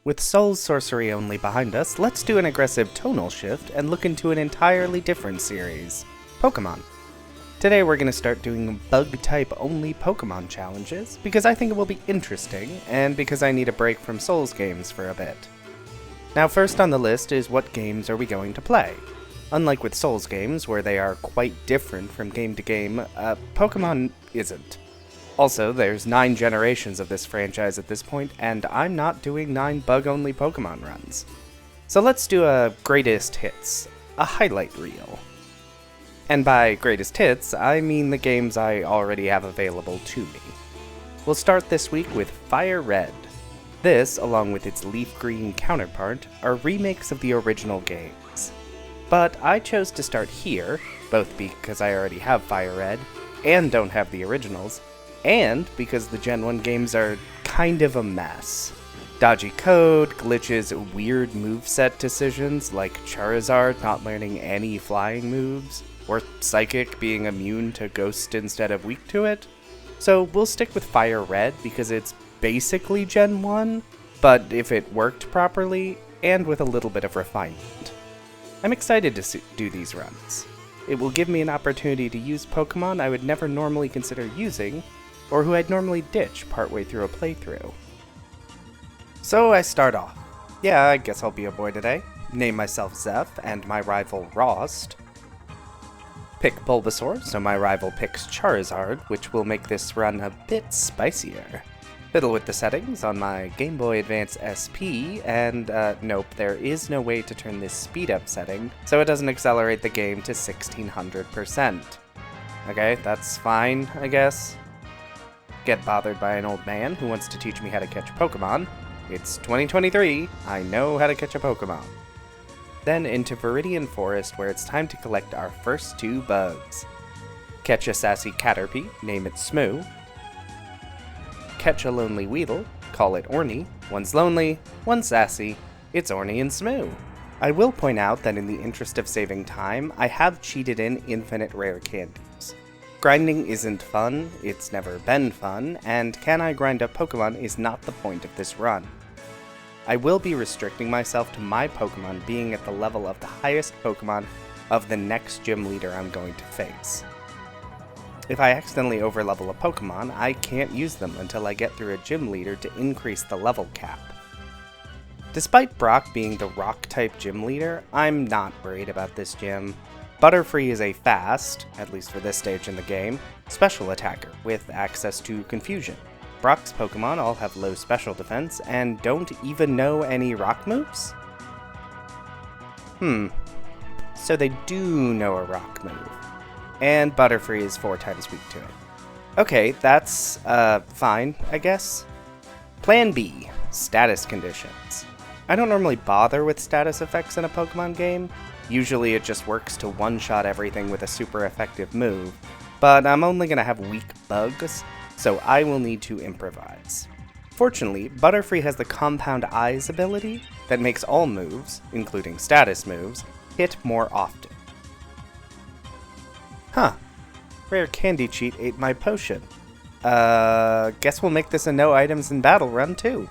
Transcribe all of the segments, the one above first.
With Soul's sorcery only behind us, let's do an aggressive tonal shift and look into an entirely different series, Pokémon. Today we're going to start doing bug-type only Pokémon challenges, because I think it will be interesting, and because I need a break from Souls games for a bit. Now first on the list is what games are we going to play? Unlike with Souls games, where they are quite different from game to game, Pokémon isn't. Also, there's 9 generations of this franchise at this point, and I'm not doing 9 bug-only Pokémon runs. So let's do a greatest hits, a highlight reel. And by greatest hits, I mean the games I already have available to me. We'll start this week with FireRed. This, along with its leaf green counterpart, are remakes of the original games. But I chose to start here, both because I already have FireRed, and don't have the originals, and because the Gen 1 games are kind of a mess. Dodgy code, glitches, weird moveset decisions like Charizard not learning any flying moves, or Psychic being immune to Ghost instead of weak to it. So we'll stick with FireRed because it's basically Gen 1, but if it worked properly, and with a little bit of refinement. I'm excited to do these runs. It will give me an opportunity to use Pokemon I would never normally consider using, or who I'd normally ditch partway through a playthrough. So I start off. Yeah, I guess I'll be a boy today. Name myself Zeph, and my rival Rost. Pick Bulbasaur, so my rival picks Charizard, which will make this run a bit spicier. Fiddle with the settings on my Game Boy Advance SP, and nope, there is no way to turn this speed up setting, so it doesn't accelerate the game to 1600%. Okay, that's fine, I guess. Get bothered by an old man who wants to teach me how to catch Pokemon. It's 2023, I know how to catch a Pokemon. Then into Viridian Forest, where it's time to collect our first 2 bugs. Catch a sassy Caterpie, name it Smoo. Catch a lonely Weedle, call it Orny. One's lonely, one's sassy, it's Orny and Smoo. I will point out that in the interest of saving time, I have cheated in infinite rare candies. Grinding isn't fun, it's never been fun, and can I grind up Pokemon is not the point of this run. I will be restricting myself to my Pokemon being at the level of the highest Pokemon of the next gym leader I'm going to face. If I accidentally overlevel a Pokemon, I can't use them until I get through a gym leader to increase the level cap. Despite Brock being the Rock-type gym leader, I'm not worried about this gym. Butterfree is a fast, at least for this stage in the game, special attacker with access to Confusion. Brock's Pokemon all have low special defense and don't even know any rock moves? So they do know a rock move. And Butterfree is 4 times weak to it. Okay, that's, fine, I guess. Plan B, status conditions. I don't normally bother with status effects in a Pokemon game. Usually it just works to one-shot everything with a super effective move, but I'm only going to have weak bugs, so I will need to improvise. Fortunately, Butterfree has the Compound Eyes ability that makes all moves, including status moves, hit more often. Rare Candy Cheat ate my potion. Guess we'll make this a no items in battle run too.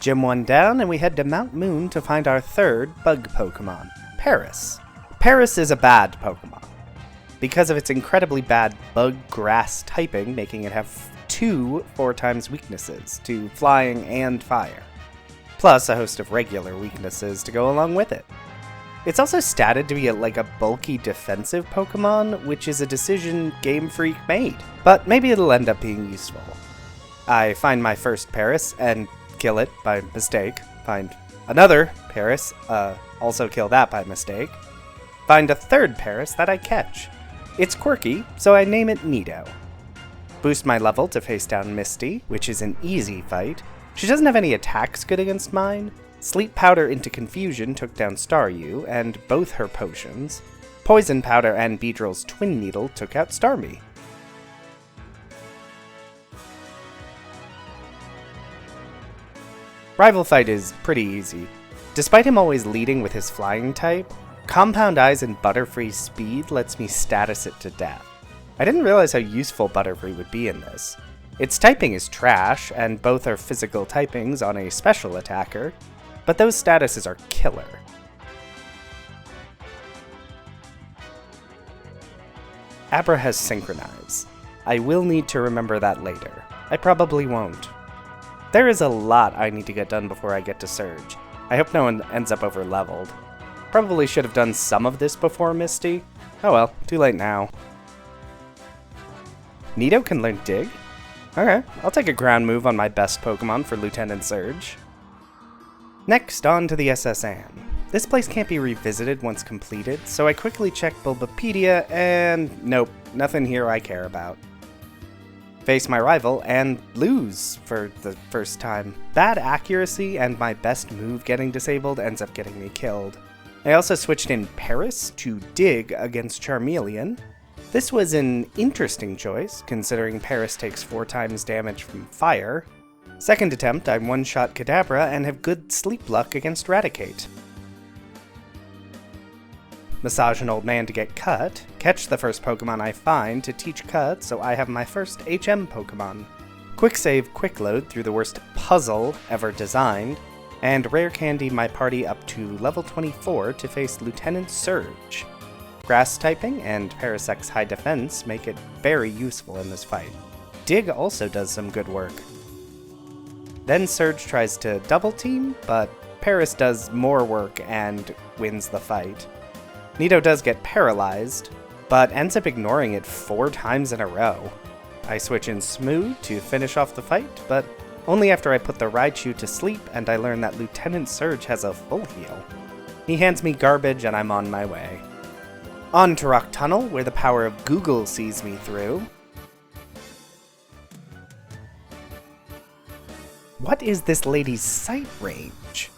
Gym 1 down, and we head to Mount Moon to find our 3rd bug Pokemon, Paris. Paris is a bad Pokemon, because of its incredibly bad bug-grass typing, making it have 2 4 times weaknesses to flying and fire, plus a host of regular weaknesses to go along with it. It's also statted to be a bulky defensive Pokemon, which is a decision Game Freak made, but maybe it'll end up being useful. I find my first Paris and kill it by mistake. Find another Paris, also kill that by mistake. Find a 3rd Paris that I catch. It's quirky, so I name it Nido. Boost my level to face down Misty, which is an easy fight. She doesn't have any attacks good against mine. Sleep Powder into Confusion took down Staryu and both her potions. Poison Powder and Beedrill's Twin Needle took out Starmie. Rival fight is pretty easy. Despite him always leading with his flying type, Compound Eyes and Butterfree's speed lets me status it to death. I didn't realize how useful Butterfree would be in this. Its typing is trash, and both are physical typings on a special attacker, but those statuses are killer. Abra has Synchronize. I will need to remember that later. I probably won't. There is a lot I need to get done before I get to Surge. I hope no one ends up over-leveled. Probably should have done some of this before Misty. Oh well, too late now. Nido can learn Dig? Okay, I'll take a ground move on my best Pokemon for Lieutenant Surge. Next, on to the SS Anne. This place can't be revisited once completed, so I quickly check Bulbapedia, and nope, nothing here I care about. Face my rival, and lose for the first time. Bad accuracy and my best move getting disabled ends up getting me killed. I also switched in Paris to Dig against Charmeleon. This was an interesting choice, considering Paris takes 4 times damage from fire. Second attempt, I one-shot Kadabra and have good sleep luck against Raticate. Massage an old man to get Cut, catch the first Pokemon I find to teach Cut so I have my first HM Pokemon. Quick save, quick load through the worst puzzle ever designed, and rare candy my party up to level 24 to face Lieutenant Surge. Grass typing and Parasec's high defense make it very useful in this fight. Dig also does some good work. Then Surge tries to double team, but Paris does more work and wins the fight. Nido does get paralyzed, but ends up ignoring it 4 times in a row. I switch in Smooth to finish off the fight, but only after I put the Raichu to sleep and I learn that Lieutenant Surge has a full heal. He hands me garbage and I'm on my way. On to Rock Tunnel, where the power of Google sees me through. What is this lady's sight range?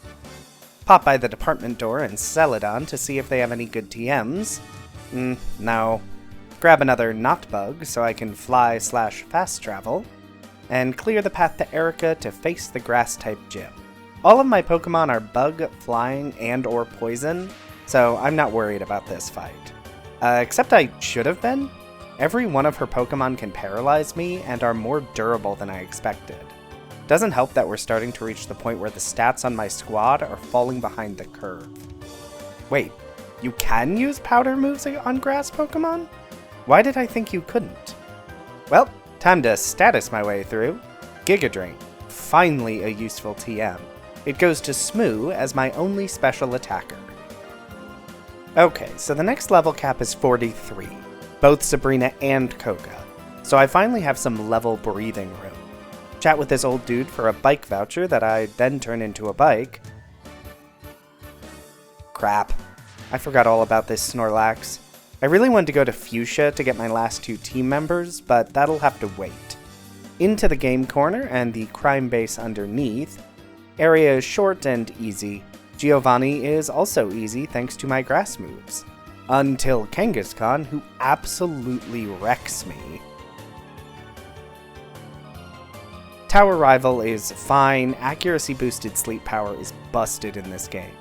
Pop by the department door in Celadon to see if they have any good TMs. No. Grab another Knotbug so I can fly/fast travel. And clear the path to Erica to face the Grass-type gym. All of my Pokemon are Bug, Flying, and or Poison, so I'm not worried about this fight. Except I should have been. Every one of her Pokemon can paralyze me and are more durable than I expected. Doesn't help that we're starting to reach the point where the stats on my squad are falling behind the curve. Wait, you can use powder moves on grass Pokemon? Why did I think you couldn't? Well, time to status my way through. Giga Drain, finally a useful TM. It goes to Smoo as my only special attacker. Okay, so the next level cap is 43, both Sabrina and Koga, so I finally have some level breathing room. Chat with this old dude for a bike voucher that I then turn into a bike. Crap. I forgot all about this Snorlax. I really wanted to go to Fuchsia to get my last 2 team members, but that'll have to wait. Into the game corner and the crime base underneath. Area is short and easy. Giovanni is also easy thanks to my grass moves. Until Kangaskhan, who absolutely wrecks me. Tower Rival is fine, accuracy boosted sleep power is busted in this game.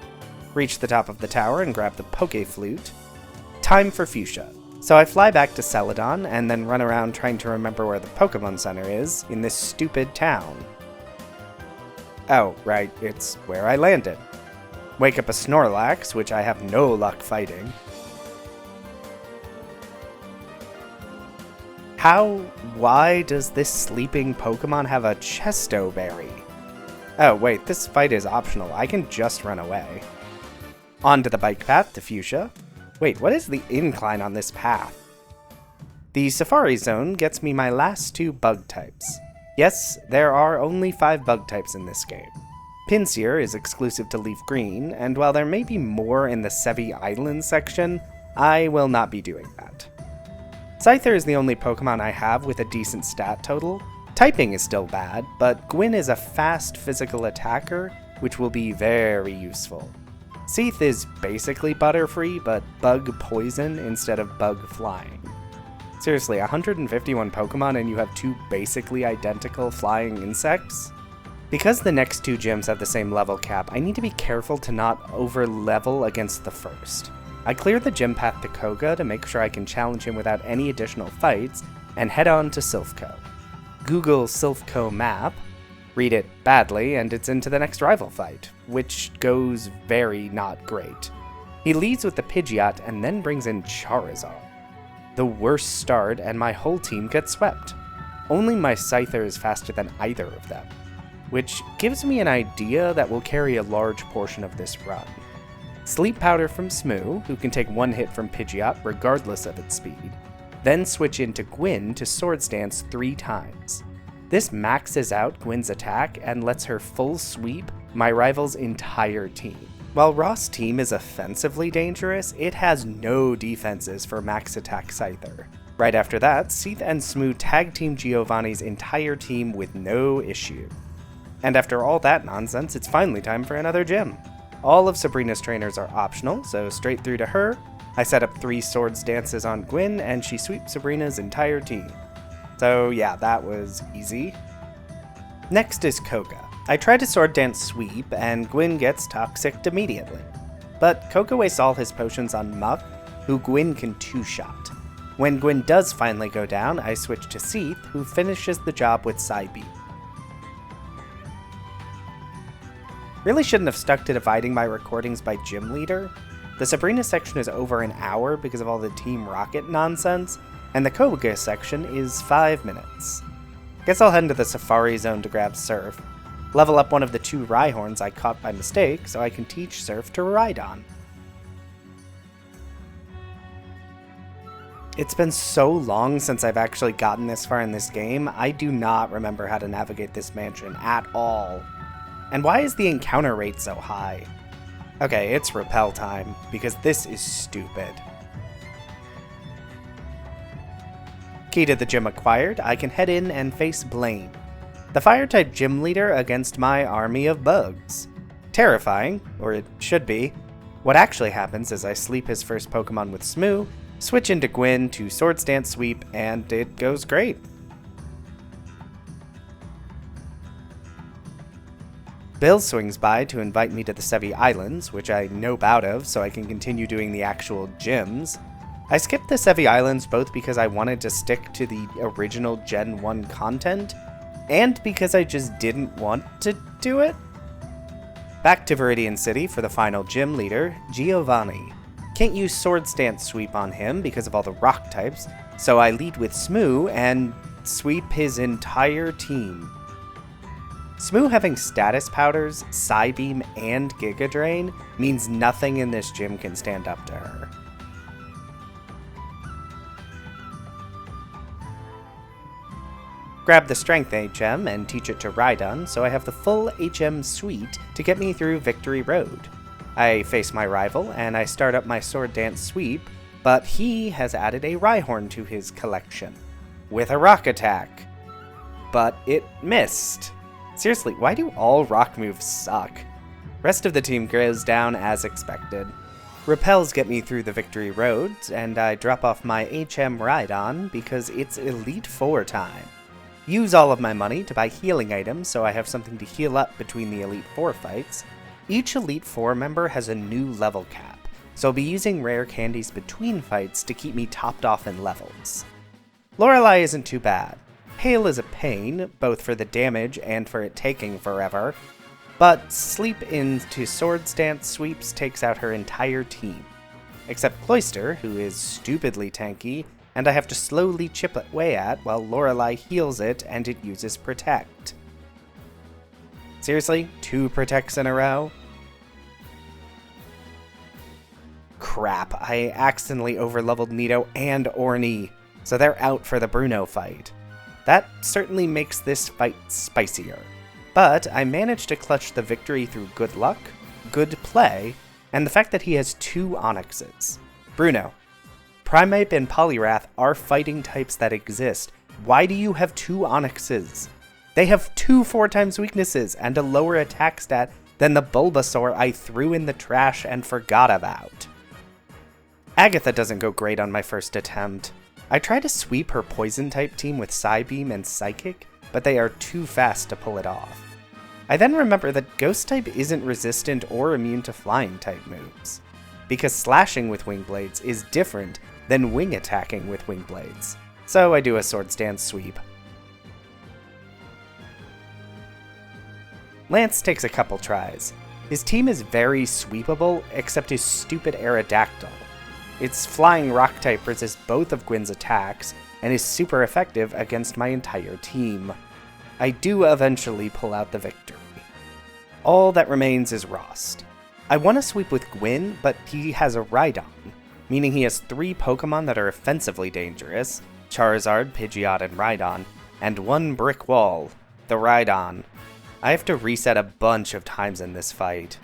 Reach the top of the tower and grab the Poké Flute. Time for Fuchsia. So I fly back to Celadon and then run around trying to remember where the Pokemon Center is in this stupid town. Oh, right, it's where I landed. Wake up a Snorlax, which I have no luck fighting. Why does this sleeping Pokemon have a Chesto Berry? Oh wait, this fight is optional, I can just run away. Onto the bike path to Fuchsia. Wait, what is the incline on this path? The Safari Zone gets me my last 2 bug types. Yes, there are only 5 bug types in this game. Pinsir is exclusive to Leaf Green, and while there may be more in the Sevi Island section, I will not be doing that. Scyther is the only Pokemon I have with a decent stat total. Typing is still bad, but Gwyn is a fast physical attacker, which will be very useful. Seath is basically Butterfree, but Bug Poison instead of Bug Flying. Seriously, 151 Pokemon and you have 2 basically identical flying insects? Because the next 2 gyms have the same level cap, I need to be careful to not over-level against the first. I clear the gym path to Koga to make sure I can challenge him without any additional fights, and head on to Silphco. Google Silphco map, read it badly, and it's into the next rival fight, which goes very not great. He leads with the Pidgeot and then brings in Charizard. The worst start, and my whole team gets swept. Only my Scyther is faster than either of them, which gives me an idea that will carry a large portion of this run. Sleep Powder from Smoo, who can take one hit from Pidgeot regardless of its speed, then switch into Gwyn to Swords Dance 3 times. This maxes out Gwyn's attack and lets her full sweep my rival's entire team. While Ross' team is offensively dangerous, it has no defenses for max attack Scyther. Right after that, Seath and Smoo tag team Giovanni's entire team with no issue. And after all that nonsense, it's finally time for another gym. All of Sabrina's trainers are optional, so straight through to her. I set up 3 Swords Dances on Gwyn, and she sweeps Sabrina's entire team. So yeah, that was easy. Next is Koga. I try to Sword Dance sweep, and Gwyn gets Toxicked immediately. But Koga wastes all his potions on Muck, who Gwyn can 2-shot. When Gwyn does finally go down, I switch to Seath, who finishes the job with Psybeam. Really shouldn't have stuck to dividing my recordings by gym leader. The Sabrina section is over an hour because of all the Team Rocket nonsense, and the Koga section is 5 minutes. Guess I'll head into the Safari Zone to grab Surf, level up one of the 2 Rhyhorns I caught by mistake so I can teach Surf to Rhydon. It's been so long since I've actually gotten this far in this game, I do not remember how to navigate this mansion at all. And why is the encounter rate so high? Okay, it's Repel time, because this is stupid. Key to the gym acquired, I can head in and face Blaine, the Fire-type gym leader against my army of bugs. Terrifying, or it should be. What actually happens is I sleep his first Pokemon with Smoo, switch into Gwyn to Swords Dance Sweep, and it goes great. Bill swings by to invite me to the Sevi Islands, which I know out of so I can continue doing the actual gyms. I skipped the Sevi Islands both because I wanted to stick to the original Gen 1 content, and because I just didn't want to do it. Back to Viridian City for the final gym leader, Giovanni. Can't use Swords Dance Sweep on him because of all the rock types, so I lead with Smoo and sweep his entire team. Smoo having status powders, Psybeam, and Giga Drain means nothing in this gym can stand up to her. Grab the Strength HM and teach it to Rhydon, so I have the full HM suite to get me through Victory Road. I face my rival, and I start up my Sword Dance Sweep, but he has added a Rhyhorn to his collection, with a Rock Attack. But it missed. Seriously, why do all rock moves suck? Rest of the team goes down as expected. Repels get me through the Victory Road, and I drop off my HM Rhydon because it's Elite Four time. Use all of my money to buy healing items so I have something to heal up between the Elite Four fights. Each Elite Four member has a new level cap, so I'll be using rare candies between fights to keep me topped off in levels. Lorelei isn't too bad. Hail is a pain, both for the damage and for it taking forever, but Sleep into Swords Dance Sweeps takes out her entire team. Except Cloyster, who is stupidly tanky, and I have to slowly chip away at while Lorelei heals it and it uses Protect. Seriously? 2 Protects in a row? Crap, I accidentally overleveled Nido and Ornee, so they're out for the Bruno fight. That certainly makes this fight spicier. But I managed to clutch the victory through good luck, good play, and the fact that he has 2 Onyxes. Bruno, Primeape and Poliwrath are fighting types that exist. Why do you have 2 Onyxes? They have 2 4x weaknesses and a lower attack stat than the Bulbasaur I threw in the trash and forgot about. Agatha doesn't go great on my first attempt. I try to sweep her Poison-type team with Psybeam and Psychic, but they are too fast to pull it off. I then remember that Ghost-type isn't resistant or immune to Flying-type moves, because slashing with Wing Blades is different than wing attacking with Wing Blades, so I do a Swords Dance Sweep. Lance takes a couple tries. His team is very sweepable, except his stupid Aerodactyl. Its flying rock type resists both of Gwyn's attacks, and is super effective against my entire team. I do eventually pull out the victory. All that remains is Rost. I want to sweep with Gwyn, but he has a Rhydon, meaning he has 3 Pokemon that are offensively dangerous, Charizard, Pidgeot, and Rhydon, and 1 brick wall, the Rhydon. I have to reset a bunch of times in this fight.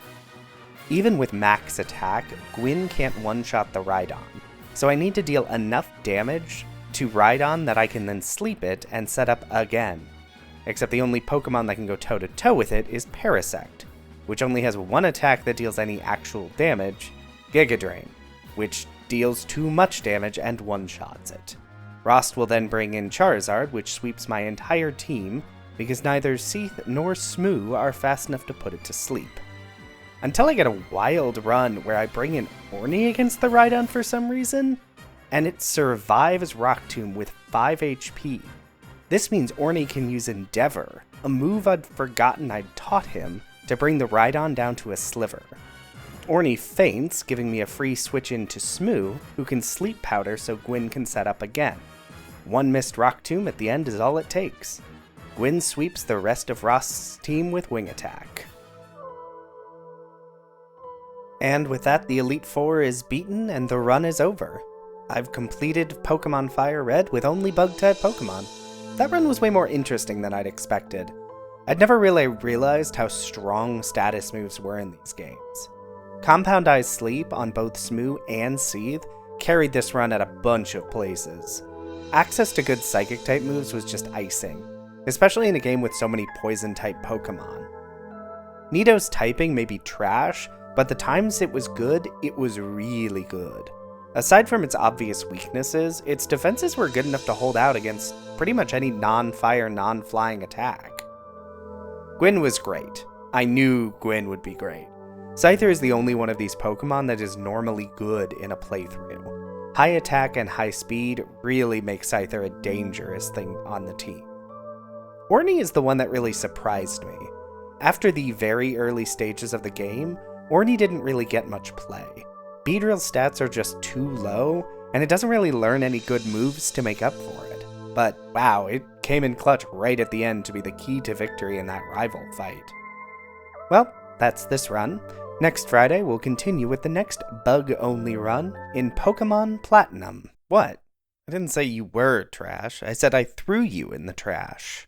Even with max attack, Gwyn can't one-shot the Rhydon, so I need to deal enough damage to Rhydon that I can then sleep it and set up again. Except the only Pokemon that can go toe-to-toe with it is Parasect, which only has 1 attack that deals any actual damage, Giga Drain, which deals too much damage and one-shots it. Rost will then bring in Charizard, which sweeps my entire team, because neither Seath nor Smoo are fast enough to put it to sleep. Until I get a wild run where I bring in Orney against the Rhydon for some reason, and it survives Rock Tomb with 5 HP. This means Orney can use Endeavor, a move I'd forgotten I'd taught him, to bring the Rhydon down to a sliver. Orney faints, giving me a free switch into Smoo, who can Sleep Powder so Gwyn can set up again. 1 missed Rock Tomb at the end is all it takes. Gwyn sweeps the rest of Rost's team with Wing Attack. And with that, the Elite Four is beaten and the run is over. I've completed Pokémon FireRed with only Bug-type Pokémon. That run was way more interesting than I'd expected. I'd never really realized how strong status moves were in these games. Compound Eyes Sleep on both Smoo and Seath carried this run at a bunch of places. Access to good Psychic-type moves was just icing, especially in a game with so many Poison-type Pokemon. Nido's typing may be trash, but the times it was good, it was really good. Aside from its obvious weaknesses, its defenses were good enough to hold out against pretty much any non-fire, non-flying attack. Gwyn was great. I knew Gwyn would be great. Scyther is the only one of these Pokemon that is normally good in a playthrough. High attack and high speed really make Scyther a dangerous thing on the team. Orney is the one that really surprised me. After the very early stages of the game, Orney didn't really get much play. Beedrill's stats are just too low, and it doesn't really learn any good moves to make up for it. But wow, it came in clutch right at the end to be the key to victory in that rival fight. Well, that's this run. Next Friday, we'll continue with the next bug-only run in Pokémon Platinum. What? I didn't say you were trash. I said I threw you in the trash.